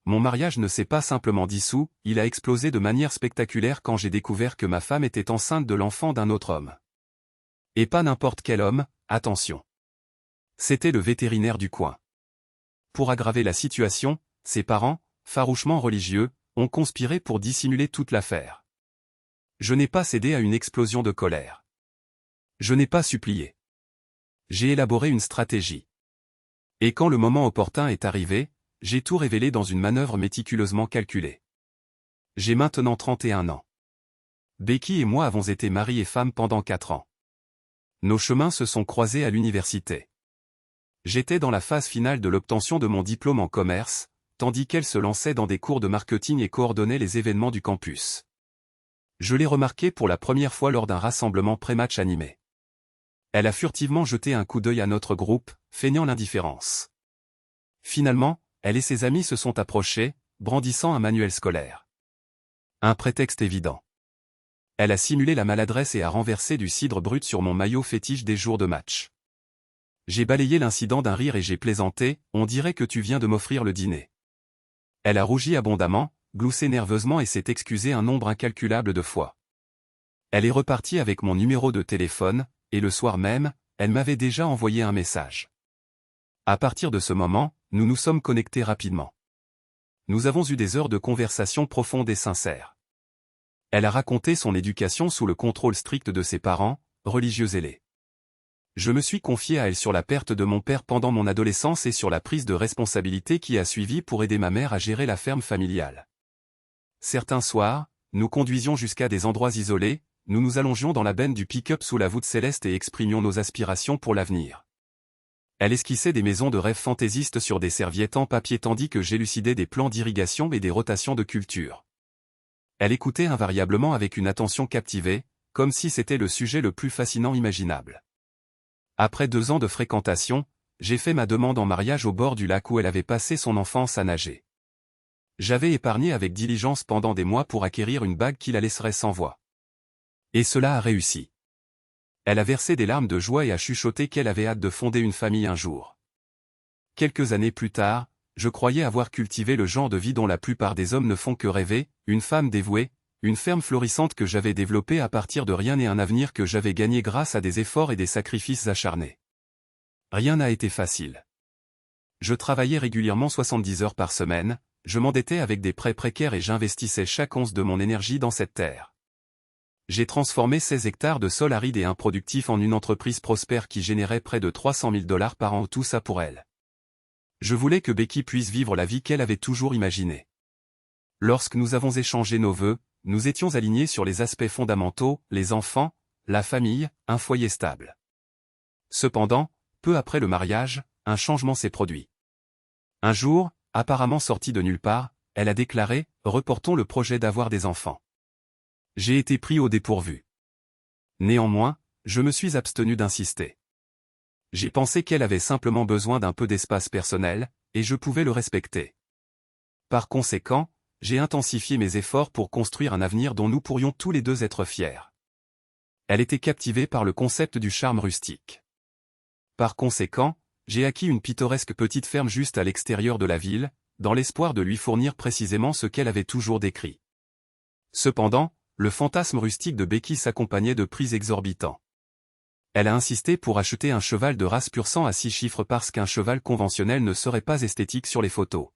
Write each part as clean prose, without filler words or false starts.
mon mariage ne s'est pas simplement dissous, il a explosé de manière spectaculaire quand j'ai découvert que ma femme était enceinte de l'enfant d'un autre homme. Et pas n'importe quel homme, attention. C'était le vétérinaire du coin. Pour aggraver la situation, ses parents, farouchement religieux, ont conspiré pour dissimuler toute l'affaire. Je n'ai pas cédé à une explosion de colère. Je n'ai pas supplié. J'ai élaboré une stratégie. Et quand le moment opportun est arrivé, j'ai tout révélé dans une manœuvre méticuleusement calculée. J'ai maintenant 31 ans. Becky et moi avons été mari et femme pendant 4 ans. Nos chemins se sont croisés à l'université. J'étais dans la phase finale de l'obtention de mon diplôme en commerce, tandis qu'elle se lançait dans des cours de marketing et coordonnait les événements du campus. Je l'ai remarqué pour la première fois lors d'un rassemblement pré-match animé. Elle a furtivement jeté un coup d'œil à notre groupe, feignant l'indifférence. Finalement, elle et ses amis se sont approchés, brandissant un manuel scolaire. Un prétexte évident. Elle a simulé la maladresse et a renversé du cidre brut sur mon maillot fétiche des jours de match. J'ai balayé l'incident d'un rire et j'ai plaisanté, on dirait que tu viens de m'offrir le dîner. Elle a rougi abondamment, gloussé nerveusement et s'est excusée un nombre incalculable de fois. Elle est repartie avec mon numéro de téléphone, et le soir même, elle m'avait déjà envoyé un message. À partir de ce moment, nous nous sommes connectés rapidement. Nous avons eu des heures de conversation profonde et sincère. Elle a raconté son éducation sous le contrôle strict de ses parents, religieux zélés. Je me suis confié à elle sur la perte de mon père pendant mon adolescence et sur la prise de responsabilité qui a suivi pour aider ma mère à gérer la ferme familiale. Certains soirs, nous conduisions jusqu'à des endroits isolés, nous nous allongions dans la benne du pick-up sous la voûte céleste et exprimions nos aspirations pour l'avenir. Elle esquissait des maisons de rêve fantaisistes sur des serviettes en papier tandis que j'élucidais des plans d'irrigation et des rotations de culture. Elle écoutait invariablement avec une attention captivée, comme si c'était le sujet le plus fascinant imaginable. Après 2 ans de fréquentation, j'ai fait ma demande en mariage au bord du lac où elle avait passé son enfance à nager. J'avais épargné avec diligence pendant des mois pour acquérir une bague qui la laisserait sans voix. Et cela a réussi. Elle a versé des larmes de joie et a chuchoté qu'elle avait hâte de fonder une famille un jour. Quelques années plus tard, je croyais avoir cultivé le genre de vie dont la plupart des hommes ne font que rêver, une femme dévouée, une ferme florissante que j'avais développée à partir de rien et un avenir que j'avais gagné grâce à des efforts et des sacrifices acharnés. Rien n'a été facile. Je travaillais régulièrement 70 heures par semaine, je m'endettais avec des prêts précaires et j'investissais chaque once de mon énergie dans cette terre. J'ai transformé 16 hectares de sol aride et improductif en une entreprise prospère qui générait près de 300 000 $ par an, tout ça pour elle. Je voulais que Becky puisse vivre la vie qu'elle avait toujours imaginée. Lorsque nous avons échangé nos vœux, nous étions alignés sur les aspects fondamentaux, les enfants, la famille, un foyer stable. Cependant, peu après le mariage, un changement s'est produit. Un jour, apparemment sorti de nulle part, elle a déclaré « Reportons le projet d'avoir des enfants ». J'ai été pris au dépourvu. Néanmoins, je me suis abstenu d'insister. J'ai pensé qu'elle avait simplement besoin d'un peu d'espace personnel, et je pouvais le respecter. Par conséquent, j'ai intensifié mes efforts pour construire un avenir dont nous pourrions tous les deux être fiers. Elle était captivée par le concept du charme rustique. Par conséquent, j'ai acquis une pittoresque petite ferme juste à l'extérieur de la ville, dans l'espoir de lui fournir précisément ce qu'elle avait toujours décrit. Cependant, le fantasme rustique de Becky s'accompagnait de prix exorbitants. Elle a insisté pour acheter un cheval de race pur sang à 6 chiffres parce qu'un cheval conventionnel ne serait pas esthétique sur les photos.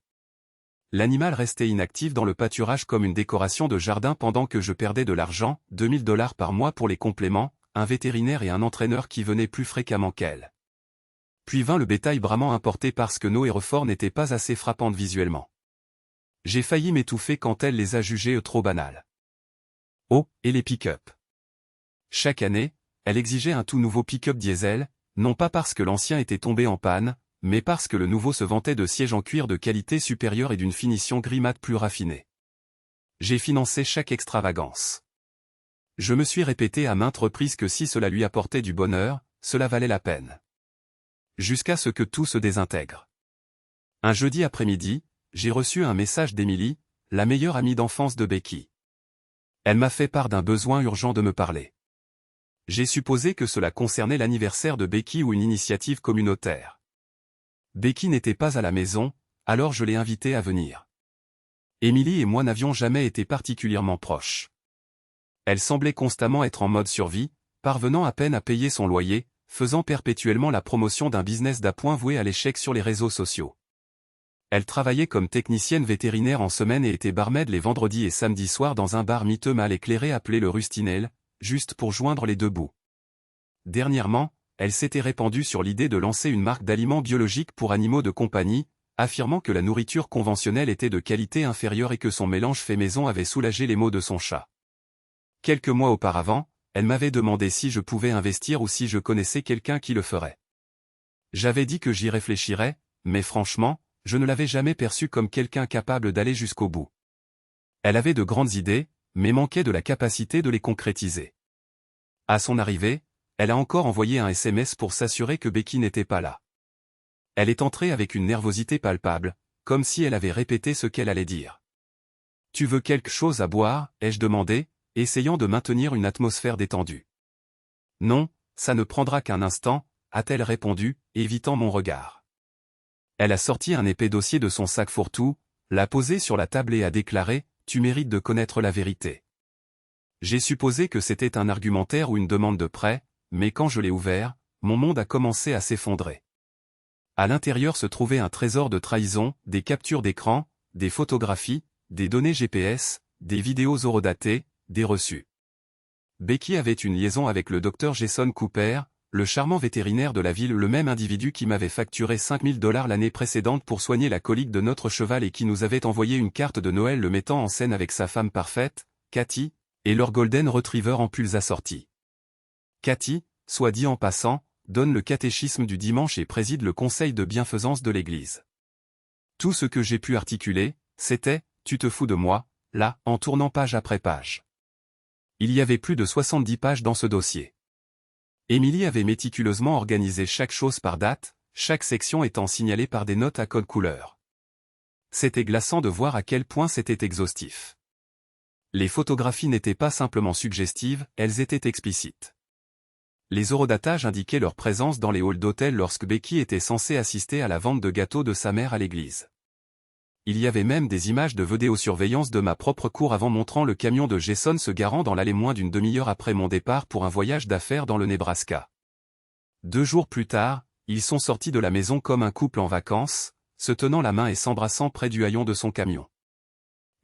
L'animal restait inactif dans le pâturage comme une décoration de jardin pendant que je perdais de l'argent, 2 000 $ par mois pour les compléments, un vétérinaire et un entraîneur qui venaient plus fréquemment qu'elle. Puis vint le bétail brahman importé parce que nos Hereford n'étaient pas assez frappantes visuellement. J'ai failli m'étouffer quand elle les a jugées trop banales. Oh, et les pick-up. Chaque année, elle exigeait un tout nouveau pick-up diesel, non pas parce que l'ancien était tombé en panne, mais parce que le nouveau se vantait de sièges en cuir de qualité supérieure et d'une finition gris mat plus raffinée. J'ai financé chaque extravagance. Je me suis répété à maintes reprises que si cela lui apportait du bonheur, cela valait la peine. Jusqu'à ce que tout se désintègre. Un jeudi après-midi, j'ai reçu un message d'Emily, la meilleure amie d'enfance de Becky. Elle m'a fait part d'un besoin urgent de me parler. J'ai supposé que cela concernait l'anniversaire de Becky ou une initiative communautaire. Becky n'était pas à la maison, alors je l'ai invitée à venir. Émilie et moi n'avions jamais été particulièrement proches. Elle semblait constamment être en mode survie, parvenant à peine à payer son loyer, faisant perpétuellement la promotion d'un business d'appoint voué à l'échec sur les réseaux sociaux. Elle travaillait comme technicienne vétérinaire en semaine et était barmaid les vendredis et samedis soirs dans un bar miteux mal éclairé appelé le Rustinel, juste pour joindre les deux bouts. Dernièrement, elle s'était répandue sur l'idée de lancer une marque d'aliments biologiques pour animaux de compagnie, affirmant que la nourriture conventionnelle était de qualité inférieure et que son mélange fait maison avait soulagé les maux de son chat. Quelques mois auparavant, elle m'avait demandé si je pouvais investir ou si je connaissais quelqu'un qui le ferait. J'avais dit que j'y réfléchirais, mais franchement, je ne l'avais jamais perçue comme quelqu'un capable d'aller jusqu'au bout. Elle avait de grandes idées, mais manquait de la capacité de les concrétiser. À son arrivée, elle a encore envoyé un SMS pour s'assurer que Becky n'était pas là. Elle est entrée avec une nervosité palpable, comme si elle avait répété ce qu'elle allait dire. « Tu veux quelque chose à boire ?» ai-je demandé, essayant de maintenir une atmosphère détendue. « Non, ça ne prendra qu'un instant », a-t-elle répondu, évitant mon regard. Elle a sorti un épais dossier de son sac fourre-tout, l'a posé sur la table et a déclaré « Tu mérites de connaître la vérité ». J'ai supposé que c'était un argumentaire ou une demande de prêt, mais quand je l'ai ouvert, mon monde a commencé à s'effondrer. À l'intérieur se trouvait un trésor de trahison, des captures d'écran, des photographies, des données GPS, des vidéos horodatées, des reçus. Becky avait une liaison avec le docteur Jason Cooper, le charmant vétérinaire de la ville, le même individu qui m'avait facturé $5000 l'année précédente pour soigner la colique de notre cheval et qui nous avait envoyé une carte de Noël le mettant en scène avec sa femme parfaite, Cathy, et leur Golden Retriever en pulls assortis. Cathy, soit dit en passant, donne le catéchisme du dimanche et préside le conseil de bienfaisance de l'Église. Tout ce que j'ai pu articuler, c'était « Tu te fous de moi », là, en tournant page après page. Il y avait plus de 70 pages dans ce dossier. Émilie avait méticuleusement organisé chaque chose par date, chaque section étant signalée par des notes à code couleur. C'était glaçant de voir à quel point c'était exhaustif. Les photographies n'étaient pas simplement suggestives, elles étaient explicites. Les horodatages indiquaient leur présence dans les halls d'hôtel lorsque Becky était censée assister à la vente de gâteaux de sa mère à l'église. Il y avait même des images de vidéosurveillance de ma propre cour avant montrant le camion de Jason se garant dans l'allée moins d'une demi-heure après mon départ pour un voyage d'affaires dans le Nebraska. 2 jours plus tard, ils sont sortis de la maison comme un couple en vacances, se tenant la main et s'embrassant près du haillon de son camion.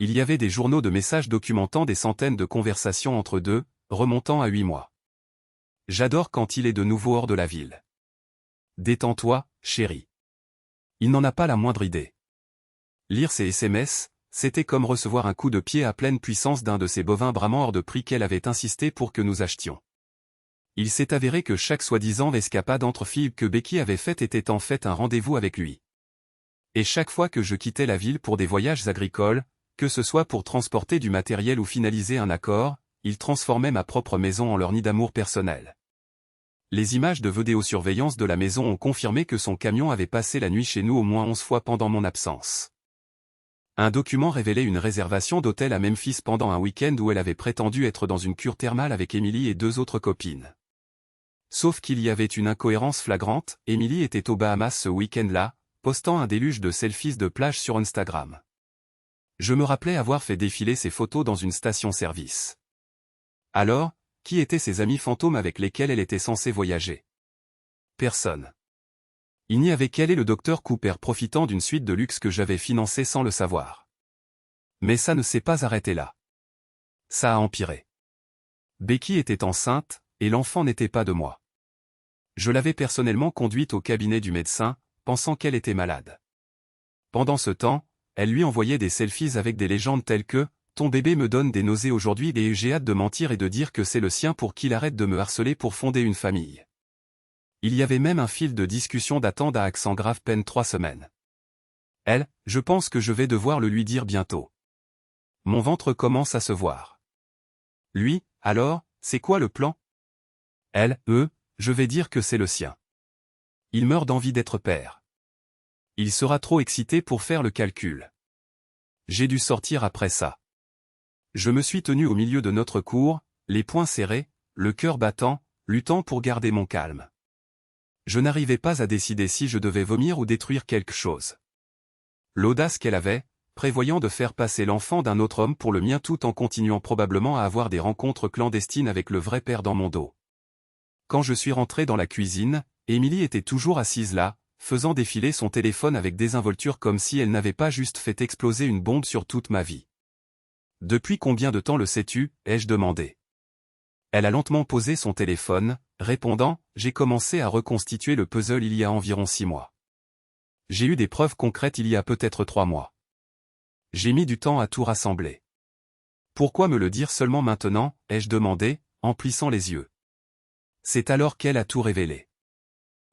Il y avait des journaux de messages documentant des centaines de conversations entre deux, remontant à 8 mois. J'adore quand il est de nouveau hors de la ville. Détends-toi, chérie. Il n'en a pas la moindre idée. Lire ses SMS, c'était comme recevoir un coup de pied à pleine puissance d'un de ces bovins bramant hors de prix qu'elle avait insisté pour que nous achetions. Il s'est avéré que chaque soi-disant escapade entre filles que Becky avait faite était en fait un rendez-vous avec lui. Et chaque fois que je quittais la ville pour des voyages agricoles, que ce soit pour transporter du matériel ou finaliser un accord, il transformait ma propre maison en leur nid d'amour personnel. Les images de vidéosurveillance de la maison ont confirmé que son camion avait passé la nuit chez nous au moins 11 fois pendant mon absence. Un document révélait une réservation d'hôtel à Memphis pendant un week-end où elle avait prétendu être dans une cure thermale avec Émilie et 2 autres copines. Sauf qu'il y avait une incohérence flagrante, Émilie était aux Bahamas ce week-end-là, postant un déluge de selfies de plage sur Instagram. Je me rappelais avoir fait défiler ses photos dans une station-service. Alors, qui étaient ses amis fantômes avec lesquels elle était censée voyager? Personne. Il n'y avait qu'elle et le docteur Cooper profitant d'une suite de luxe que j'avais financée sans le savoir. Mais ça ne s'est pas arrêté là. Ça a empiré. Becky était enceinte, et l'enfant n'était pas de moi. Je l'avais personnellement conduite au cabinet du médecin, pensant qu'elle était malade. Pendant ce temps, elle lui envoyait des selfies avec des légendes telles que « Ton bébé me donne des nausées aujourd'hui et j'ai hâte de mentir et de dire que c'est le sien pour qu'il arrête de me harceler pour fonder une famille. » Il y avait même un fil de discussion datant d'à accent grave peine 3 semaines. Elle, je pense que je vais devoir le lui dire bientôt. Mon ventre commence à se voir. Lui, alors, c'est quoi le plan? Elle, je vais dire que c'est le sien. Il meurt d'envie d'être père. Il sera trop excité pour faire le calcul. J'ai dû sortir après ça. Je me suis tenu au milieu de notre cour, les poings serrés, le cœur battant, luttant pour garder mon calme. Je n'arrivais pas à décider si je devais vomir ou détruire quelque chose. L'audace qu'elle avait, prévoyant de faire passer l'enfant d'un autre homme pour le mien tout en continuant probablement à avoir des rencontres clandestines avec le vrai père dans mon dos. Quand je suis rentré dans la cuisine, Émilie était toujours assise là, faisant défiler son téléphone avec désinvolture comme si elle n'avait pas juste fait exploser une bombe sur toute ma vie. « Depuis combien de temps le sais-tu » ai-je demandé. Elle a lentement posé son téléphone, répondant « J'ai commencé à reconstituer le puzzle il y a environ 6 mois. J'ai eu des preuves concrètes il y a peut-être 3 mois. J'ai mis du temps à tout rassembler. Pourquoi me le dire seulement maintenant » ai-je demandé, en plissant les yeux. C'est alors qu'elle a tout révélé.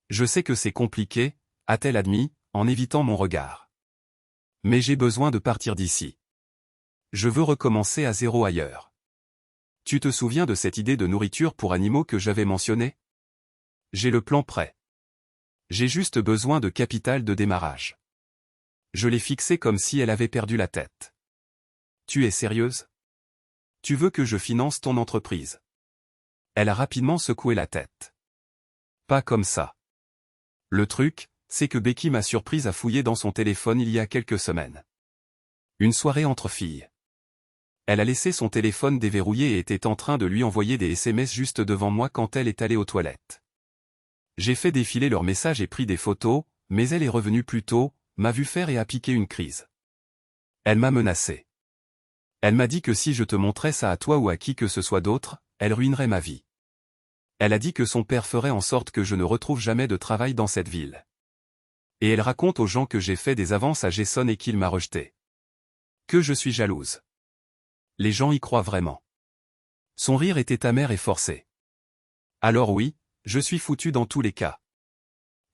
Je sais que c'est compliqué, a-t-elle admis, en évitant mon regard. Mais j'ai besoin de partir d'ici. Je veux recommencer à zéro ailleurs. Tu te souviens de cette idée de nourriture pour animaux que j'avais mentionnée? J'ai le plan prêt. J'ai juste besoin de capital de démarrage. Je l'ai fixé comme si elle avait perdu la tête. Tu es sérieuse? Tu veux que je finance ton entreprise? Elle a rapidement secoué la tête. Pas comme ça. Le truc, c'est que Becky m'a surprise à fouiller dans son téléphone il y a quelques semaines. Une soirée entre filles. Elle a laissé son téléphone déverrouillé et était en train de lui envoyer des SMS juste devant moi quand elle est allée aux toilettes. J'ai fait défiler leurs messages et pris des photos, mais elle est revenue plus tôt, m'a vu faire et a piqué une crise. Elle m'a menacé. Elle m'a dit que si je te montrais ça à toi ou à qui que ce soit d'autre, elle ruinerait ma vie. Elle a dit que son père ferait en sorte que je ne retrouve jamais de travail dans cette ville. Et elle raconte aux gens que j'ai fait des avances à Jason et qu'il m'a rejeté. Que je suis jalouse. Les gens y croient vraiment. Son rire était amer et forcé. Alors oui, je suis foutu dans tous les cas.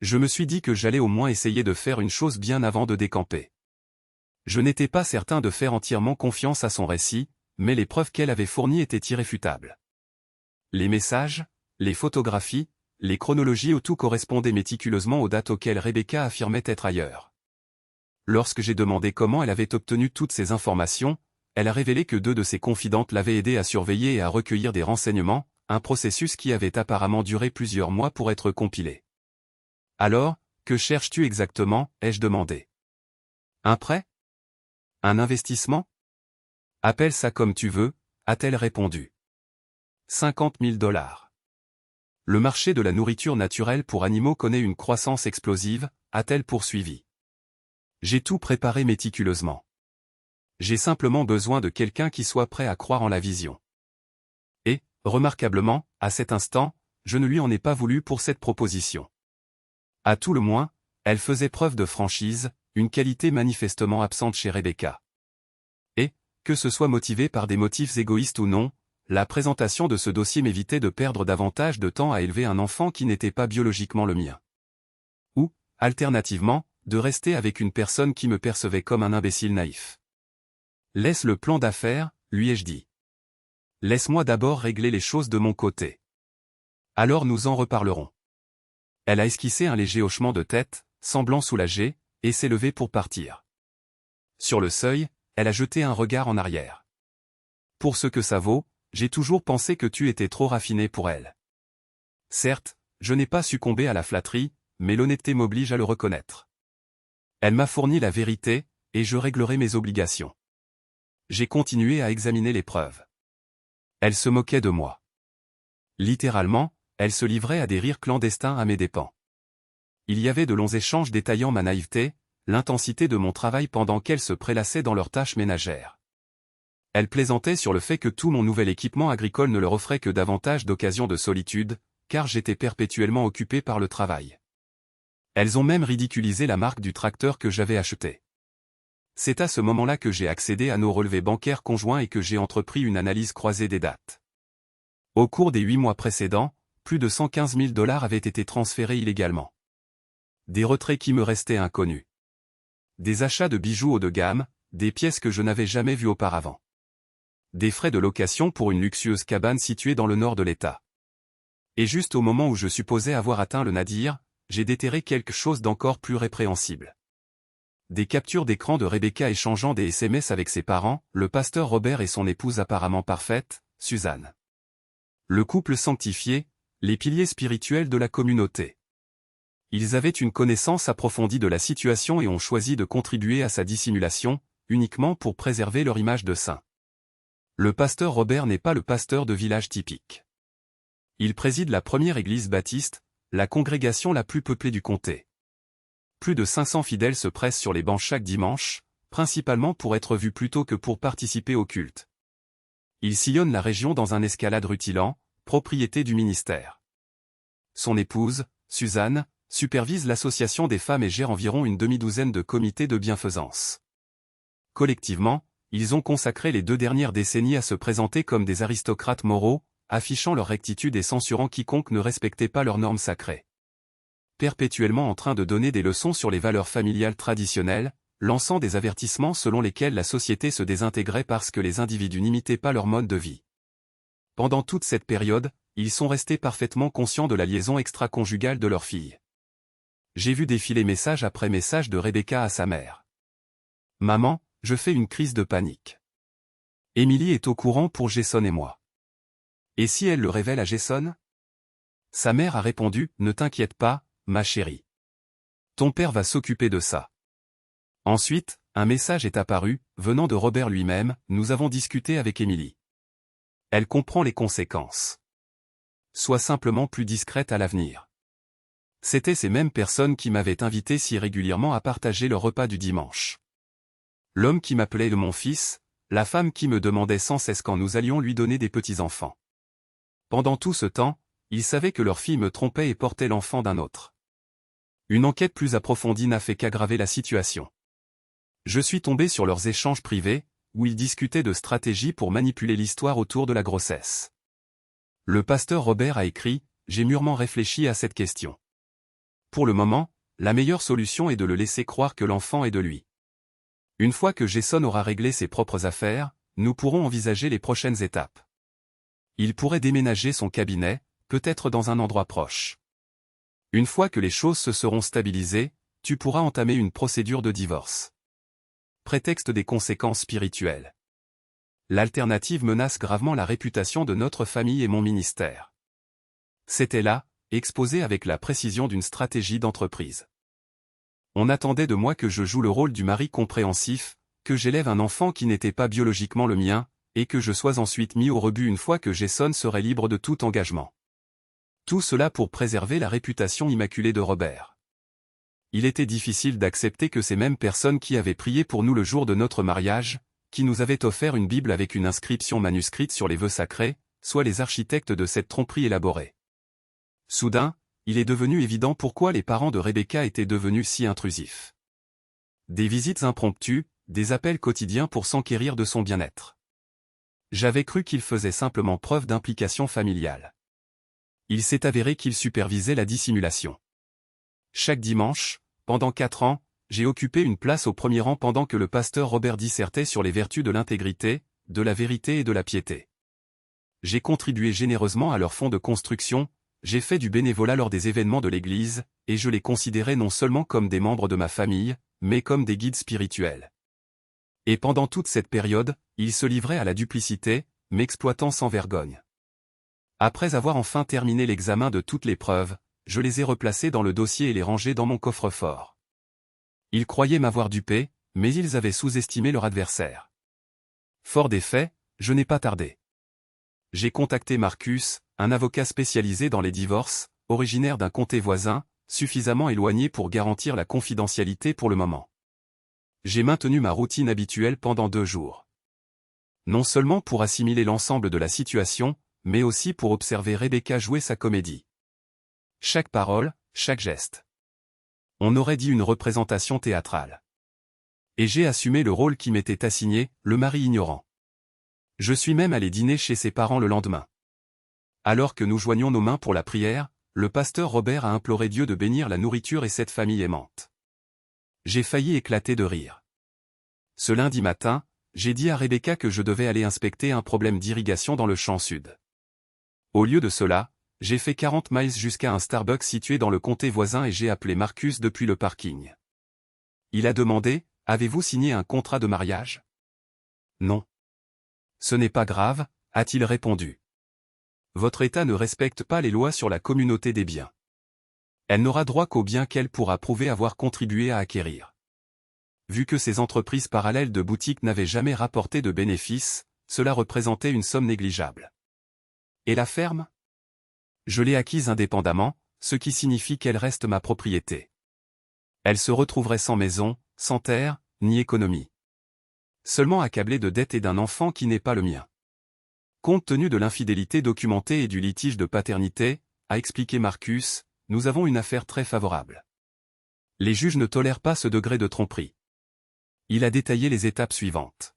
Je me suis dit que j'allais au moins essayer de faire une chose bien avant de décamper. Je n'étais pas certain de faire entièrement confiance à son récit, mais les preuves qu'elle avait fournies étaient irréfutables. Les messages, les photographies, les chronologies où tout correspondait méticuleusement aux dates auxquelles Rebecca affirmait être ailleurs. Lorsque j'ai demandé comment elle avait obtenu toutes ces informations, elle a révélé que 2 de ses confidentes l'avaient aidée à surveiller et à recueillir des renseignements, un processus qui avait apparemment duré plusieurs mois pour être compilé. Alors, que cherches-tu exactement, ai-je demandé. Un prêt? Un investissement? Appelle ça comme tu veux, a-t-elle répondu. 50 000 $. Le marché de la nourriture naturelle pour animaux connaît une croissance explosive, a-t-elle poursuivi. J'ai tout préparé méticuleusement. J'ai simplement besoin de quelqu'un qui soit prêt à croire en la vision. Et, remarquablement, à cet instant, je ne lui en ai pas voulu pour cette proposition. À tout le moins, elle faisait preuve de franchise, une qualité manifestement absente chez Rebecca. Et, que ce soit motivé par des motifs égoïstes ou non, la présentation de ce dossier m'évitait de perdre davantage de temps à élever un enfant qui n'était pas biologiquement le mien. Ou, alternativement, de rester avec une personne qui me percevait comme un imbécile naïf. Laisse le plan d'affaires, lui ai-je dit. Laisse-moi d'abord régler les choses de mon côté. Alors nous en reparlerons. Elle a esquissé un léger hochement de tête, semblant soulagée, et s'est levée pour partir. Sur le seuil, elle a jeté un regard en arrière. Pour ce que ça vaut, j'ai toujours pensé que tu étais trop raffiné pour elle. Certes, je n'ai pas succombé à la flatterie, mais l'honnêteté m'oblige à le reconnaître. Elle m'a fourni la vérité, et je réglerai mes obligations. J'ai continué à examiner les preuves. Elle se moquait de moi. Littéralement, elle se livrait à des rires clandestins à mes dépens. Il y avait de longs échanges détaillant ma naïveté, l'intensité de mon travail pendant qu'elle se prélassait dans leurs tâches ménagères. Elle plaisantait sur le fait que tout mon nouvel équipement agricole ne leur offrait que davantage d'occasions de solitude, car j'étais perpétuellement occupé par le travail. Elles ont même ridiculisé la marque du tracteur que j'avais acheté. C'est à ce moment-là que j'ai accédé à nos relevés bancaires conjoints et que j'ai entrepris une analyse croisée des dates. Au cours des 8 mois précédents, plus de 115 000 $ avaient été transférés illégalement. Des retraits qui me restaient inconnus. Des achats de bijoux haut de gamme, des pièces que je n'avais jamais vues auparavant. Des frais de location pour une luxueuse cabane située dans le nord de l'État. Et juste au moment où je supposais avoir atteint le nadir, j'ai déterré quelque chose d'encore plus répréhensible. Des captures d'écran de Rebecca échangeant des SMS avec ses parents, le pasteur Robert et son épouse apparemment parfaite, Suzanne. Le couple sanctifié, les piliers spirituels de la communauté. Ils avaient une connaissance approfondie de la situation et ont choisi de contribuer à sa dissimulation, uniquement pour préserver leur image de saint. Le pasteur Robert n'est pas le pasteur de village typique. Il préside la première église baptiste, la congrégation la plus peuplée du comté. Plus de 500 fidèles se pressent sur les bancs chaque dimanche, principalement pour être vus plutôt que pour participer au culte. Il sillonne la région dans un escalade rutilant, propriété du ministère. Son épouse, Suzanne, supervise l'association des femmes et gère environ une demi-douzaine de comités de bienfaisance. Collectivement, ils ont consacré les 2 dernières décennies à se présenter comme des aristocrates moraux, affichant leur rectitude et censurant quiconque ne respectait pas leurs normes sacrées. Perpétuellement en train de donner des leçons sur les valeurs familiales traditionnelles, lançant des avertissements selon lesquels la société se désintégrait parce que les individus n'imitaient pas leur mode de vie. Pendant toute cette période, ils sont restés parfaitement conscients de la liaison extra-conjugale de leur fille. J'ai vu défiler message après message de Rebecca à sa mère. « Maman, je fais une crise de panique. Emily est au courant pour Jason et moi. Et si elle le révèle à Jason ?» Sa mère a répondu « Ne t'inquiète pas, ma chérie. Ton père va s'occuper de ça. » Ensuite, un message est apparu, venant de Robert lui-même, « Nous avons discuté avec Emily. Elle comprend les conséquences. Sois simplement plus discrète à l'avenir. » C'étaient ces mêmes personnes qui m'avaient invité si régulièrement à partager le repas du dimanche. L'homme qui m'appelait mon fils, la femme qui me demandait sans cesse quand nous allions lui donner des petits-enfants. Pendant tout ce temps, ils savaient que leur fille me trompait et portait l'enfant d'un autre. Une enquête plus approfondie n'a fait qu'aggraver la situation. Je suis tombé sur leurs échanges privés, où ils discutaient de stratégies pour manipuler l'histoire autour de la grossesse. Le pasteur Robert a écrit « J'ai mûrement réfléchi à cette question. Pour le moment, la meilleure solution est de le laisser croire que l'enfant est de lui. Une fois que Jason aura réglé ses propres affaires, nous pourrons envisager les prochaines étapes. Il pourrait déménager son cabinet, peut-être dans un endroit proche. Une fois que les choses se seront stabilisées, tu pourras entamer une procédure de divorce. » Prétexte des conséquences spirituelles. L'alternative menace gravement la réputation de notre famille et mon ministère. C'était là, exposé avec la précision d'une stratégie d'entreprise. On attendait de moi que je joue le rôle du mari compréhensif, que j'élève un enfant qui n'était pas biologiquement le mien, et que je sois ensuite mis au rebut une fois que Jason serait libre de tout engagement. Tout cela pour préserver la réputation immaculée de Robert. Il était difficile d'accepter que ces mêmes personnes qui avaient prié pour nous le jour de notre mariage, qui nous avaient offert une Bible avec une inscription manuscrite sur les vœux sacrés, soient les architectes de cette tromperie élaborée. Soudain, il est devenu évident pourquoi les parents de Rebecca étaient devenus si intrusifs. Des visites impromptues, des appels quotidiens pour s'enquérir de son bien-être. J'avais cru qu'il faisait simplement preuve d'implication familiale. Il s'est avéré qu'il supervisait la dissimulation. Chaque dimanche, pendant 4 ans, j'ai occupé une place au premier rang pendant que le pasteur Robert dissertait sur les vertus de l'intégrité, de la vérité et de la piété. J'ai contribué généreusement à leur fonds de construction, j'ai fait du bénévolat lors des événements de l'Église, et je les considérais non seulement comme des membres de ma famille, mais comme des guides spirituels. Et pendant toute cette période, ils se livraient à la duplicité, m'exploitant sans vergogne. Après avoir enfin terminé l'examen de toutes les preuves, je les ai replacés dans le dossier et les rangés dans mon coffre-fort. Ils croyaient m'avoir dupé, mais ils avaient sous-estimé leur adversaire. Fort des faits, je n'ai pas tardé. J'ai contacté Marcus, un avocat spécialisé dans les divorces, originaire d'un comté voisin, suffisamment éloigné pour garantir la confidentialité pour le moment. J'ai maintenu ma routine habituelle pendant 2 jours. Non seulement pour assimiler l'ensemble de la situation, mais aussi pour observer Rebecca jouer sa comédie. Chaque parole, chaque geste. On aurait dit une représentation théâtrale. Et j'ai assumé le rôle qui m'était assigné, le mari ignorant. Je suis même allé dîner chez ses parents le lendemain. Alors que nous joignions nos mains pour la prière, le pasteur Robert a imploré Dieu de bénir la nourriture et cette famille aimante. J'ai failli éclater de rire. Ce lundi matin, j'ai dit à Rebecca que je devais aller inspecter un problème d'irrigation dans le champ sud. Au lieu de cela, j'ai fait 40 miles jusqu'à un Starbucks situé dans le comté voisin et j'ai appelé Marcus depuis le parking. Il a demandé, « Avez-vous signé un contrat de mariage ?» « Non. »« Ce n'est pas grave, » a-t-il répondu. « Votre État ne respecte pas les lois sur la communauté des biens. Elle n'aura droit qu'aux biens qu'elle pourra prouver avoir contribué à acquérir. vu que ces entreprises parallèles de boutiques n'avaient jamais rapporté de bénéfices, cela représentait une somme négligeable. Et la ferme? Je l'ai acquise indépendamment, ce qui signifie qu'elle reste ma propriété. Elle se retrouverait sans maison, sans terre, ni économie. Seulement accablée de dettes et d'un enfant qui n'est pas le mien. Compte tenu de l'infidélité documentée et du litige de paternité, a expliqué Marcus, nous avons une affaire très favorable. Les juges ne tolèrent pas ce degré de tromperie. Il a détaillé les étapes suivantes.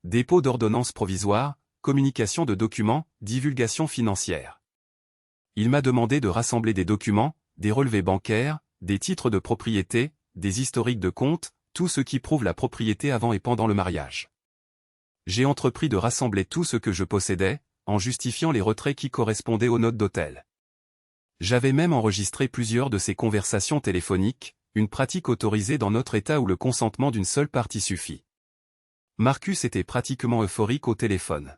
Dépôt d'ordonnance provisoire, communication de documents, divulgation financière. Il m'a demandé de rassembler des documents, des relevés bancaires, des titres de propriété, des historiques de comptes, tout ce qui prouve la propriété avant et pendant le mariage. J'ai entrepris de rassembler tout ce que je possédais, en justifiant les retraits qui correspondaient aux notes d'hôtel. J'avais même enregistré plusieurs de ces conversations téléphoniques, une pratique autorisée dans notre État où le consentement d'une seule partie suffit. Marcus était pratiquement euphorique au téléphone.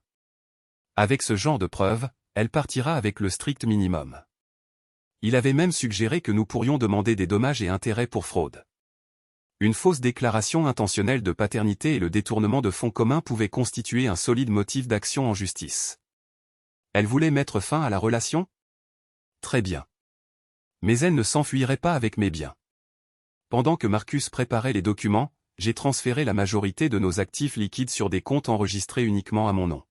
Avec ce genre de preuves, elle partira avec le strict minimum. Il avait même suggéré que nous pourrions demander des dommages et intérêts pour fraude. Une fausse déclaration intentionnelle de paternité et le détournement de fonds communs pouvaient constituer un solide motif d'action en justice. Elle voulait mettre fin à la relation? Très bien. Mais elle ne s'enfuirait pas avec mes biens. Pendant que Marcus préparait les documents, j'ai transféré la majorité de nos actifs liquides sur des comptes enregistrés uniquement à mon nom.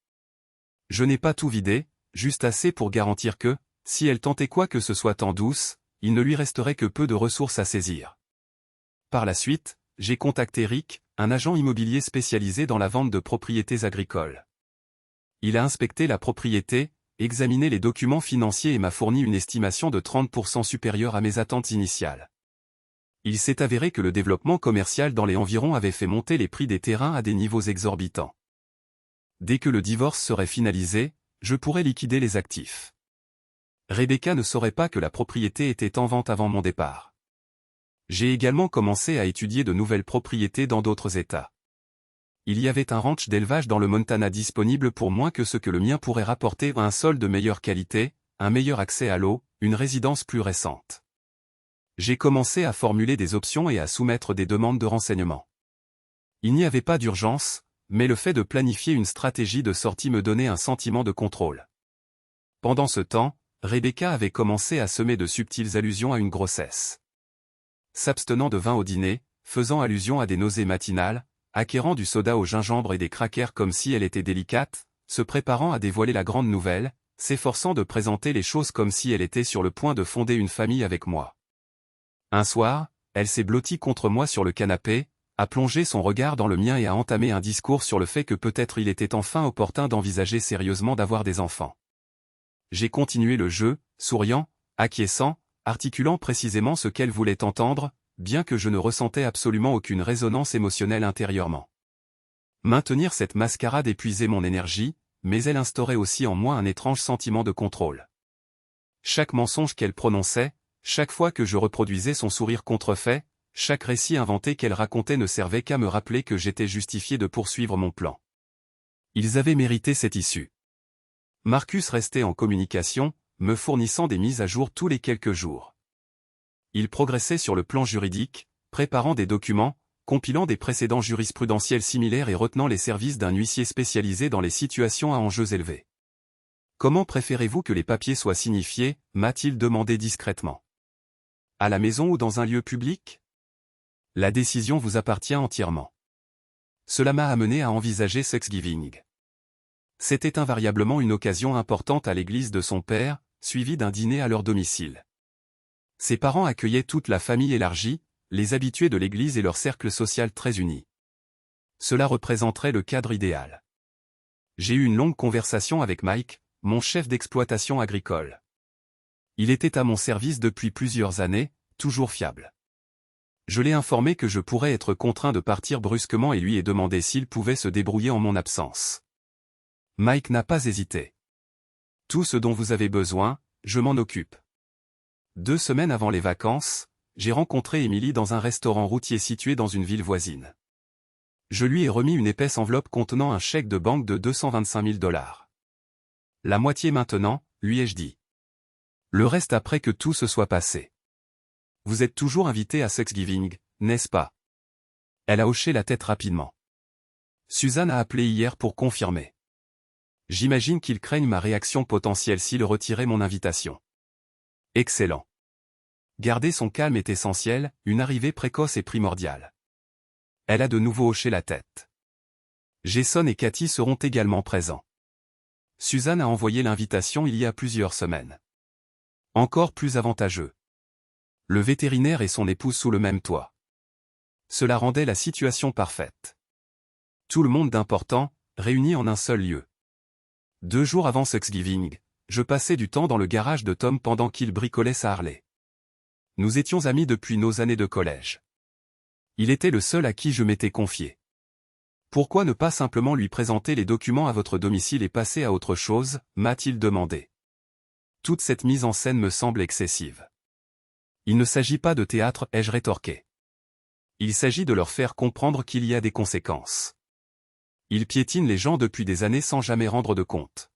Je n'ai pas tout vidé, juste assez pour garantir que, si elle tentait quoi que ce soit en douce, il ne lui resterait que peu de ressources à saisir. Par la suite, j'ai contacté Rick, un agent immobilier spécialisé dans la vente de propriétés agricoles. Il a inspecté la propriété, examiné les documents financiers et m'a fourni une estimation de 30% supérieure à mes attentes initiales. Il s'est avéré que le développement commercial dans les environs avait fait monter les prix des terrains à des niveaux exorbitants. Dès que le divorce serait finalisé, je pourrais liquider les actifs. Rebecca ne saurait pas que la propriété était en vente avant mon départ. J'ai également commencé à étudier de nouvelles propriétés dans d'autres États. Il y avait un ranch d'élevage dans le Montana disponible pour moins que ce que le mien pourrait rapporter, un sol de meilleure qualité, un meilleur accès à l'eau, une résidence plus récente. J'ai commencé à formuler des options et à soumettre des demandes de renseignements. Il n'y avait pas d'urgence, mais le fait de planifier une stratégie de sortie me donnait un sentiment de contrôle. Pendant ce temps, Rebecca avait commencé à semer de subtiles allusions à une grossesse. S'abstenant de vin au dîner, faisant allusion à des nausées matinales, acquérant du soda au gingembre et des crackers comme si elle était délicate, se préparant à dévoiler la grande nouvelle, s'efforçant de présenter les choses comme si elle était sur le point de fonder une famille avec moi. Un soir, elle s'est blottie contre moi sur le canapé, a plongé son regard dans le mien et a entamé un discours sur le fait que peut-être il était enfin opportun d'envisager sérieusement d'avoir des enfants. J'ai continué le jeu, souriant, acquiesçant, articulant précisément ce qu'elle voulait entendre, bien que je ne ressentais absolument aucune résonance émotionnelle intérieurement. Maintenir cette mascarade épuisait mon énergie, mais elle instaurait aussi en moi un étrange sentiment de contrôle. Chaque mensonge qu'elle prononçait, chaque fois que je reproduisais son sourire contrefait, chaque récit inventé qu'elle racontait ne servait qu'à me rappeler que j'étais justifié de poursuivre mon plan. Ils avaient mérité cette issue. Marcus restait en communication, me fournissant des mises à jour tous les quelques jours. Il progressait sur le plan juridique, préparant des documents, compilant des précédents jurisprudentiels similaires et retenant les services d'un huissier spécialisé dans les situations à enjeux élevés. « Comment préférez-vous que les papiers soient signifiés » m'a-t-il demandé discrètement. « À la maison ou dans un lieu public ? La décision vous appartient entièrement. » Cela m'a amené à envisager Thanksgiving. C'était invariablement une occasion importante à l'église de son père, suivie d'un dîner à leur domicile. Ses parents accueillaient toute la famille élargie, les habitués de l'église et leur cercle social très unis. Cela représenterait le cadre idéal. J'ai eu une longue conversation avec Mike, mon chef d'exploitation agricole. Il était à mon service depuis plusieurs années, toujours fiable. Je l'ai informé que je pourrais être contraint de partir brusquement et lui ai demandé s'il pouvait se débrouiller en mon absence. Mike n'a pas hésité. Tout ce dont vous avez besoin, je m'en occupe. 2 semaines avant les vacances, j'ai rencontré Emily dans un restaurant routier situé dans une ville voisine. Je lui ai remis une épaisse enveloppe contenant un chèque de banque de $225 000. La moitié maintenant, lui ai-je dit. Le reste après que tout se soit passé. Vous êtes toujours invité à Thanksgiving, n'est-ce pas? Elle a hoché la tête rapidement. Suzanne a appelé hier pour confirmer. J'imagine qu'ils craignent ma réaction potentielle s'ils retiraient mon invitation. Excellent. Garder son calme est essentiel, une arrivée précoce est primordiale. Elle a de nouveau hoché la tête. Jason et Cathy seront également présents. Suzanne a envoyé l'invitation il y a plusieurs semaines. Encore plus avantageux. Le vétérinaire et son épouse sous le même toit. Cela rendait la situation parfaite. Tout le monde d'important, réuni en un seul lieu. 2 jours avant Thanksgiving, je passais du temps dans le garage de Tom pendant qu'il bricolait sa Harley. Nous étions amis depuis nos années de collège. Il était le seul à qui je m'étais confié. Pourquoi ne pas simplement lui présenter les documents à votre domicile et passer à autre chose, m'a-t-il demandé. Toute cette mise en scène me semble excessive. Il ne s'agit pas de théâtre, ai-je rétorqué. Il s'agit de leur faire comprendre qu'il y a des conséquences. Ils piétinent les gens depuis des années sans jamais rendre de compte.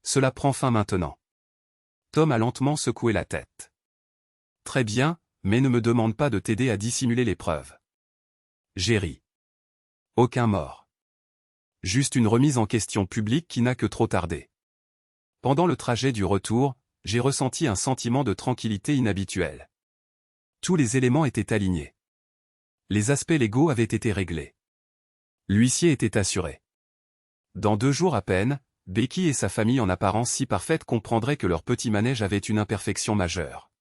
Cela prend fin maintenant. Tom a lentement secoué la tête. Très bien, mais ne me demande pas de t'aider à dissimuler les preuves. J'ai ri. Aucun mort. Juste une remise en question publique qui n'a que trop tardé. Pendant le trajet du retour, j'ai ressenti un sentiment de tranquillité inhabituel. Tous les éléments étaient alignés. Les aspects légaux avaient été réglés. L'huissier était assuré. Dans 2 jours à peine, Becky et sa famille en apparence si parfaite comprendraient que leur petit manège avait une imperfection majeure.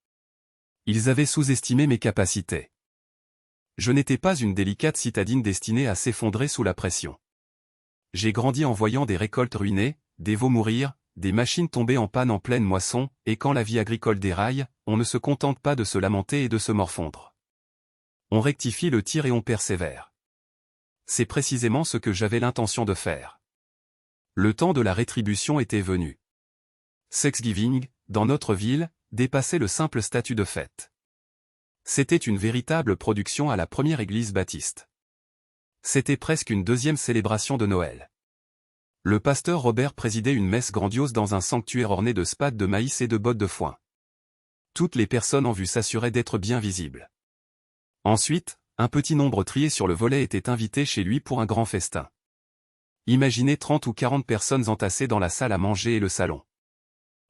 Ils avaient sous-estimé mes capacités. Je n'étais pas une délicate citadine destinée à s'effondrer sous la pression. J'ai grandi en voyant des récoltes ruinées, des veaux mourir, des machines tomber en panne en pleine moisson, et quand la vie agricole déraille, on ne se contente pas de se lamenter et de se morfondre. On rectifie le tir et on persévère. C'est précisément ce que j'avais l'intention de faire. Le temps de la rétribution était venu. Thanksgiving, dans notre ville, dépassait le simple statut de fête. C'était une véritable production à la première église baptiste. C'était presque une deuxième célébration de Noël. Le pasteur Robert présidait une messe grandiose dans un sanctuaire orné de spades de maïs et de bottes de foin. Toutes les personnes en vue s'assuraient d'être bien visibles. Ensuite, un petit nombre trié sur le volet était invité chez lui pour un grand festin. Imaginez 30 ou 40 personnes entassées dans la salle à manger et le salon.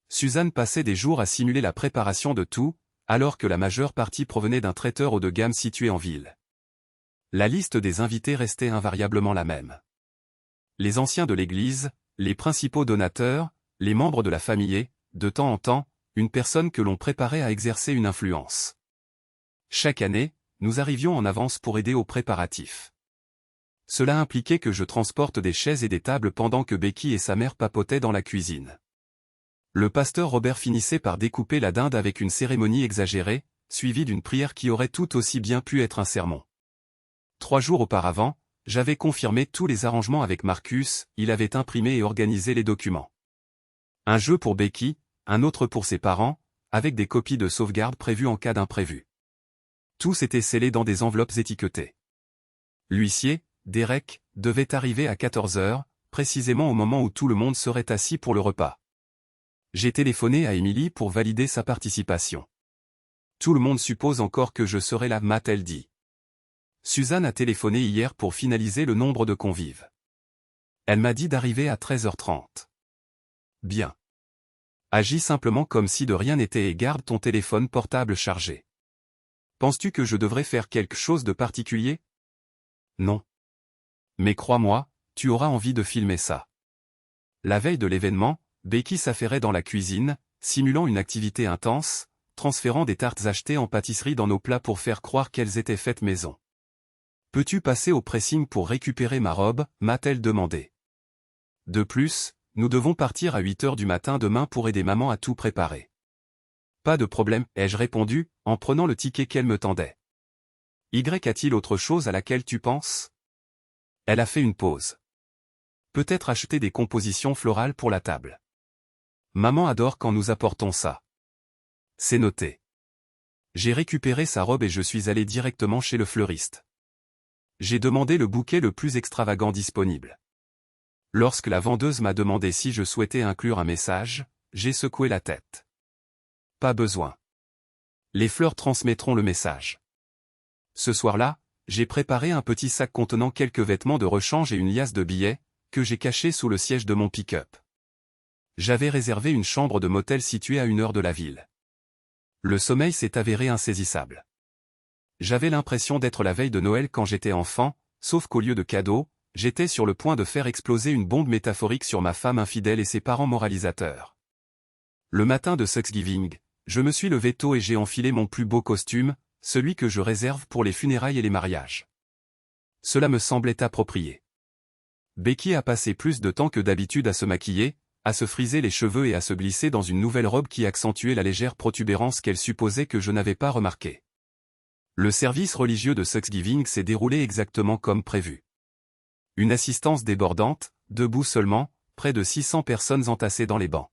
Suzanne passait des jours à simuler la préparation de tout, alors que la majeure partie provenait d'un traiteur haut de gamme situé en ville. La liste des invités restait invariablement la même. Les anciens de l'église, les principaux donateurs, les membres de la famille et, de temps en temps, une personne que l'on préparait à exercer une influence. Chaque année, nous arrivions en avance pour aider aux préparatifs. Cela impliquait que je transporte des chaises et des tables pendant que Becky et sa mère papotaient dans la cuisine. Le pasteur Robert finissait par découper la dinde avec une cérémonie exagérée, suivie d'une prière qui aurait tout aussi bien pu être un sermon. 3 jours auparavant, j'avais confirmé tous les arrangements avec Marcus, il avait imprimé et organisé les documents. Un jeu pour Becky, un autre pour ses parents, avec des copies de sauvegarde prévues en cas d'imprévu. Tous étaient scellés dans des enveloppes étiquetées. L'huissier, Derek, devait arriver à 14 heures, précisément au moment où tout le monde serait assis pour le repas. J'ai téléphoné à Emily pour valider sa participation. Tout le monde suppose encore que je serai là, m'a-t-elle dit. Suzanne a téléphoné hier pour finaliser le nombre de convives. Elle m'a dit d'arriver à 13h30. Bien. Agis simplement comme si de rien n'était et garde ton téléphone portable chargé. Penses-tu que je devrais faire quelque chose de particulier? Non. Mais crois-moi, tu auras envie de filmer ça. La veille de l'événement, Becky s'affairait dans la cuisine, simulant une activité intense, transférant des tartes achetées en pâtisserie dans nos plats pour faire croire qu'elles étaient faites maison. Peux-tu passer au pressing pour récupérer ma robe, m'a-t-elle demandé. De plus, nous devons partir à 8h du matin demain pour aider maman à tout préparer. Pas de problème, ai-je répondu, en prenant le ticket qu'elle me tendait. A-t-il autre chose à laquelle tu penses? Elle a fait une pause. Peut-être acheter des compositions florales pour la table. Maman adore quand nous apportons ça. C'est noté. J'ai récupéré sa robe et je suis allé directement chez le fleuriste. J'ai demandé le bouquet le plus extravagant disponible. Lorsque la vendeuse m'a demandé si je souhaitais inclure un message, j'ai secoué la tête. Pas besoin. Les fleurs transmettront le message. Ce soir-là, j'ai préparé un petit sac contenant quelques vêtements de rechange et une liasse de billets, que j'ai caché sous le siège de mon pick-up. J'avais réservé une chambre de motel située à 1 heure de la ville. Le sommeil s'est avéré insaisissable. J'avais l'impression d'être la veille de Noël quand j'étais enfant, sauf qu'au lieu de cadeaux, j'étais sur le point de faire exploser une bombe métaphorique sur ma femme infidèle et ses parents moralisateurs. Le matin de Thanksgiving, je me suis levé tôt et j'ai enfilé mon plus beau costume, celui que je réserve pour les funérailles et les mariages. Cela me semblait approprié. Becky a passé plus de temps que d'habitude à se maquiller, à se friser les cheveux et à se glisser dans une nouvelle robe qui accentuait la légère protubérance qu'elle supposait que je n'avais pas remarquée. Le service religieux de Thanksgiving s'est déroulé exactement comme prévu. Une assistance débordante, debout seulement, près de 600 personnes entassées dans les bancs.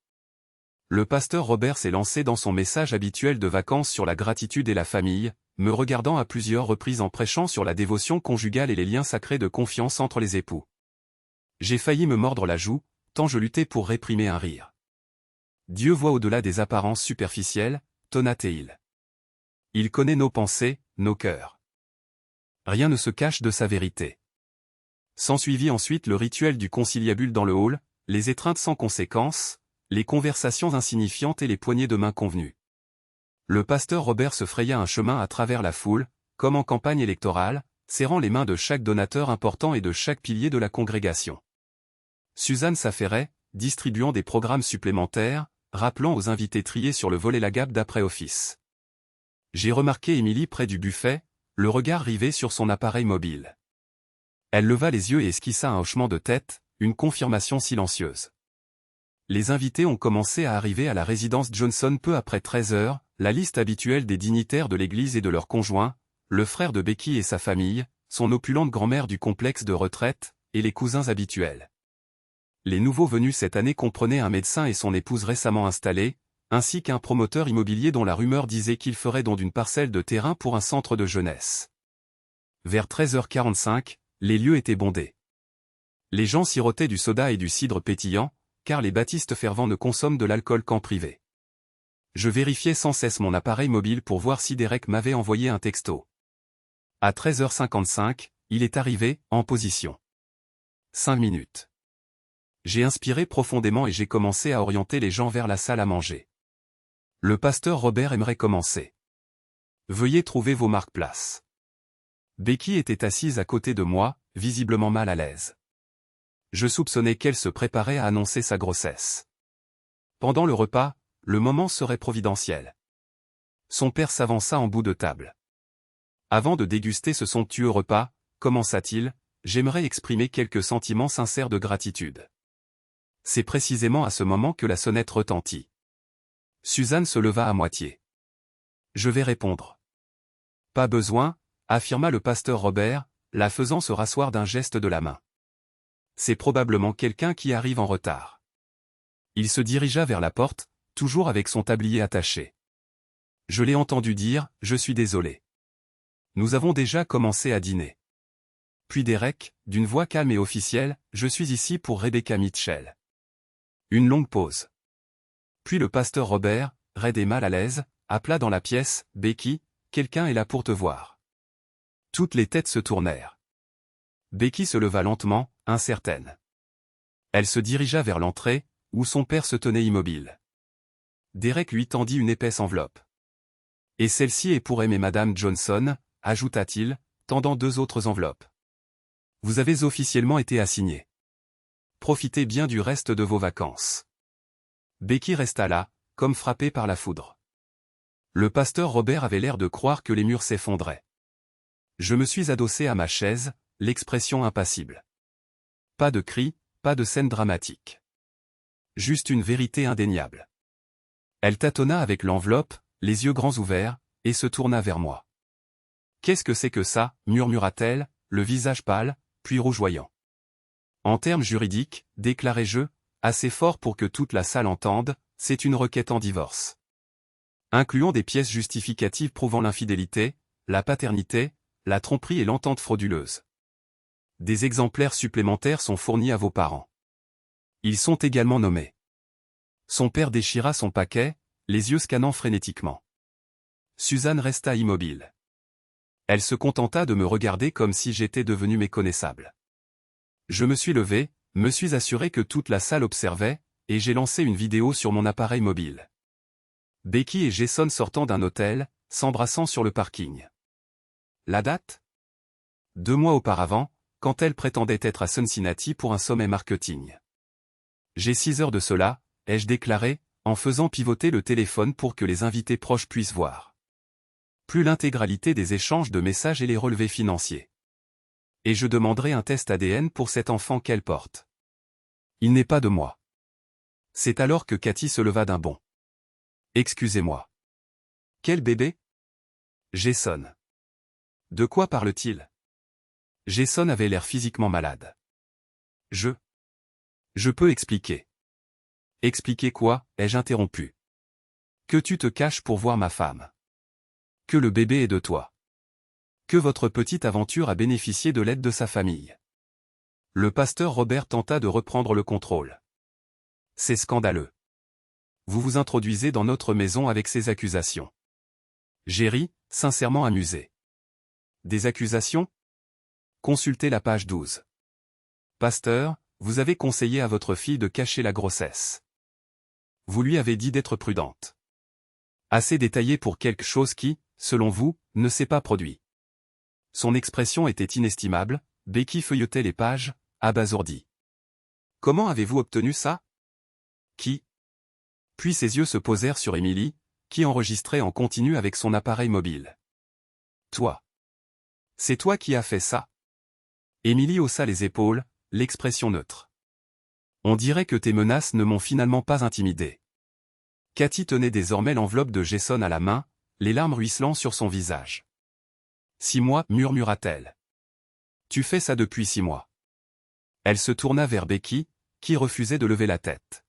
Le pasteur Robert s'est lancé dans son message habituel de vacances sur la gratitude et la famille, me regardant à plusieurs reprises en prêchant sur la dévotion conjugale et les liens sacrés de confiance entre les époux. J'ai failli me mordre la joue, tant je luttais pour réprimer un rire. Dieu voit au-delà des apparences superficielles, tonate-t-il. Il connaît nos pensées, nos cœurs. Rien ne se cache de sa vérité. S'ensuivit ensuite le rituel du conciliabule dans le hall, les étreintes sans conséquence, les conversations insignifiantes et les poignées de main convenues. Le pasteur Robert se fraya un chemin à travers la foule, comme en campagne électorale, serrant les mains de chaque donateur important et de chaque pilier de la congrégation. Suzanne s'affairait, distribuant des programmes supplémentaires, rappelant aux invités triés sur le volet la gabe d'après-office. J'ai remarqué Émilie près du buffet, le regard rivé sur son appareil mobile. Elle leva les yeux et esquissa un hochement de tête, une confirmation silencieuse. Les invités ont commencé à arriver à la résidence Johnson peu après 13 heures, la liste habituelle des dignitaires de l'église et de leurs conjoints, le frère de Becky et sa famille, son opulente grand-mère du complexe de retraite, et les cousins habituels. Les nouveaux venus cette année comprenaient un médecin et son épouse récemment installés, ainsi qu'un promoteur immobilier dont la rumeur disait qu'il ferait don d'une parcelle de terrain pour un centre de jeunesse. Vers 13h45, les lieux étaient bondés. Les gens sirotaient du soda et du cidre pétillant, car les baptistes fervents ne consomment de l'alcool qu'en privé. Je vérifiais sans cesse mon appareil mobile pour voir si Derek m'avait envoyé un texto. À 13h55, il est arrivé, en position. 5 minutes. J'ai inspiré profondément et j'ai commencé à orienter les gens vers la salle à manger. Le pasteur Robert aimerait commencer. Veuillez trouver vos marque-places. Becky était assise à côté de moi, visiblement mal à l'aise. Je soupçonnais qu'elle se préparait à annoncer sa grossesse. Pendant le repas, le moment serait providentiel. Son père s'avança en bout de table. Avant de déguster ce somptueux repas, commença-t-il, j'aimerais exprimer quelques sentiments sincères de gratitude. C'est précisément à ce moment que la sonnette retentit. Suzanne se leva à moitié. Je vais répondre. Pas besoin, affirma le pasteur Robert, la faisant se rasseoir d'un geste de la main. C'est probablement quelqu'un qui arrive en retard. Il se dirigea vers la porte, toujours avec son tablier attaché. Je l'ai entendu dire, je suis désolé. Nous avons déjà commencé à dîner. Puis Derek, d'une voix calme et officielle, je suis ici pour Rebecca Mitchell. Une longue pause. Puis le pasteur Robert, raide et mal à l'aise, appela dans la pièce, Becky, quelqu'un est là pour te voir. Toutes les têtes se tournèrent. Becky se leva lentement, incertaine. Elle se dirigea vers l'entrée, où son père se tenait immobile. Derek lui tendit une épaisse enveloppe. Et celle-ci est pour aimer Madame Johnson, ajouta-t-il, tendant 2 autres enveloppes. Vous avez officiellement été assigné. Profitez bien du reste de vos vacances. Becky resta là, comme frappée par la foudre. Le pasteur Robert avait l'air de croire que les murs s'effondraient. Je me suis adossé à ma chaise, l'expression impassible. Pas de cris, pas de scène dramatique. Juste une vérité indéniable. Elle tâtonna avec l'enveloppe, les yeux grands ouverts, et se tourna vers moi. « Qu'est-ce que c'est que ça » murmura-t-elle, le visage pâle, puis rougeoyant. En termes juridiques, déclarai-je, assez fort pour que toute la salle entende, c'est une requête en divorce. Incluant des pièces justificatives prouvant l'infidélité, la paternité, la tromperie et l'entente frauduleuse. Des exemplaires supplémentaires sont fournis à vos parents. Ils sont également nommés. Son père déchira son paquet, les yeux scannant frénétiquement. Suzanne resta immobile. Elle se contenta de me regarder comme si j'étais devenu méconnaissable. Je me suis levé, me suis assuré que toute la salle observait, et j'ai lancé une vidéo sur mon appareil mobile. Becky et Jason sortant d'un hôtel, s'embrassant sur le parking. La date? 2 mois auparavant, quand elle prétendait être à Cincinnati pour un sommet marketing. J'ai 6 heures de cela, ai-je déclaré, en faisant pivoter le téléphone pour que les invités proches puissent voir. Plus l'intégralité des échanges de messages et les relevés financiers. Et je demanderai un test ADN pour cet enfant qu'elle porte. Il n'est pas de moi. C'est alors que Cathy se leva d'un bond. Excusez-moi. Quel bébé? Jason. De quoi parle-t-il? Jason avait l'air physiquement malade. Je peux expliquer. Expliquer quoi? Ai-je interrompu. Que tu te caches pour voir ma femme. Que le bébé est de toi. Que votre petite aventure a bénéficié de l'aide de sa famille. Le pasteur Robert tenta de reprendre le contrôle. C'est scandaleux. Vous vous introduisez dans notre maison avec ces accusations. J'ai ri, sincèrement amusé. Des accusations? Consultez la page 12. Pasteur, vous avez conseillé à votre fille de cacher la grossesse. Vous lui avez dit d'être prudente. Assez détaillé pour quelque chose qui, selon vous, ne s'est pas produit. Son expression était inestimable, Becky feuilletait les pages, abasourdie. Comment avez-vous obtenu ça? Qui? Puis ses yeux se posèrent sur Emily, qui enregistrait en continu avec son appareil mobile. Toi. C'est toi qui as fait ça? Emily haussa les épaules, l'expression neutre. On dirait que tes menaces ne m'ont finalement pas intimidé. Cathy tenait désormais l'enveloppe de Jason à la main, les larmes ruisselant sur son visage. 6 mois, murmura-t-elle. Tu fais ça depuis 6 mois. Elle se tourna vers Becky, qui refusait de lever la tête.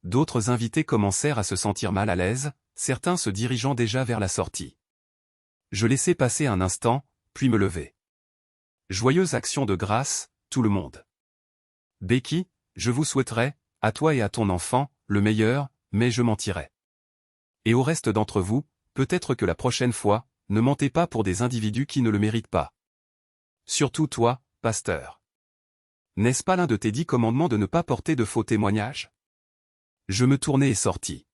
D'autres invités commencèrent à se sentir mal à l'aise, certains se dirigeant déjà vers la sortie. Je laissai passer un instant, puis me lever. Joyeuse action de grâce, tout le monde. Becky, je vous souhaiterais, à toi et à ton enfant, le meilleur, mais je mentirais. Et au reste d'entre vous, peut-être que la prochaine fois, ne mentez pas pour des individus qui ne le méritent pas. Surtout toi, pasteur. N'est-ce pas l'un de tes 10 commandements de ne pas porter de faux témoignages? Je me tournai et sortis.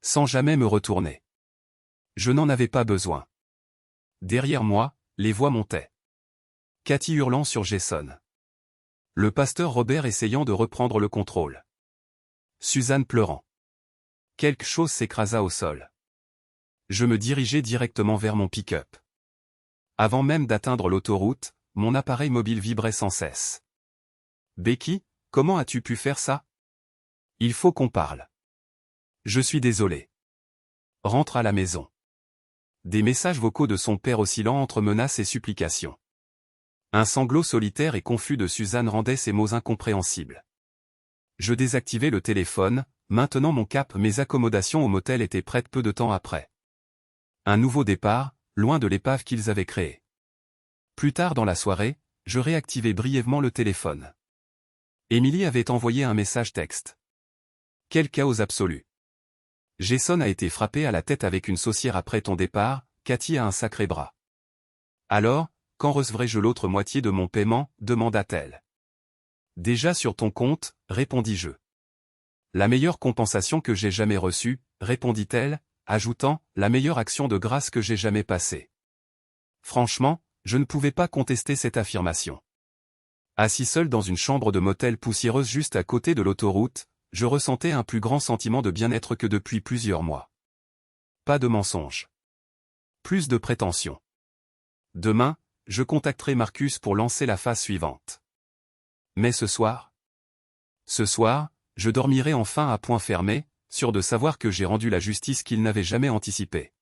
Sans jamais me retourner. Je n'en avais pas besoin. Derrière moi, les voix montaient. Cathy hurlant sur Jason. Le pasteur Robert essayant de reprendre le contrôle. Suzanne pleurant. Quelque chose s'écrasa au sol. Je me dirigeai directement vers mon pick-up. Avant même d'atteindre l'autoroute, mon appareil mobile vibrait sans cesse. Becky, comment as-tu pu faire ça? Il faut qu'on parle. Je suis désolé. Rentre à la maison. Des messages vocaux de son père oscillant entre menaces et supplications. Un sanglot solitaire et confus de Suzanne rendait ces mots incompréhensibles. Je désactivai le téléphone, maintenant mon cap, mes accommodations au motel étaient prêtes peu de temps après. Un nouveau départ, loin de l'épave qu'ils avaient créée. Plus tard dans la soirée, je réactivai brièvement le téléphone. Emily avait envoyé un message texte. Quel chaos absolu. Jason a été frappé à la tête avec une saucière après ton départ, Cathy a un sacré bras. Alors, quand recevrai-je l'autre moitié de mon paiement, demanda-t-elle. Déjà sur ton compte, répondis-je. La meilleure compensation que j'ai jamais reçue, répondit-elle, ajoutant, la meilleure action de grâce que j'ai jamais passée. Franchement, je ne pouvais pas contester cette affirmation. Assis seul dans une chambre de motel poussiéreuse juste à côté de l'autoroute, je ressentais un plus grand sentiment de bien-être que depuis plusieurs mois. Pas de mensonge. Plus de prétention. Demain, je contacterai Marcus pour lancer la phase suivante. Mais ce soir? Ce soir, je dormirai enfin à point fermé, sûr de savoir que j'ai rendu la justice qu'il n'avait jamais anticipée.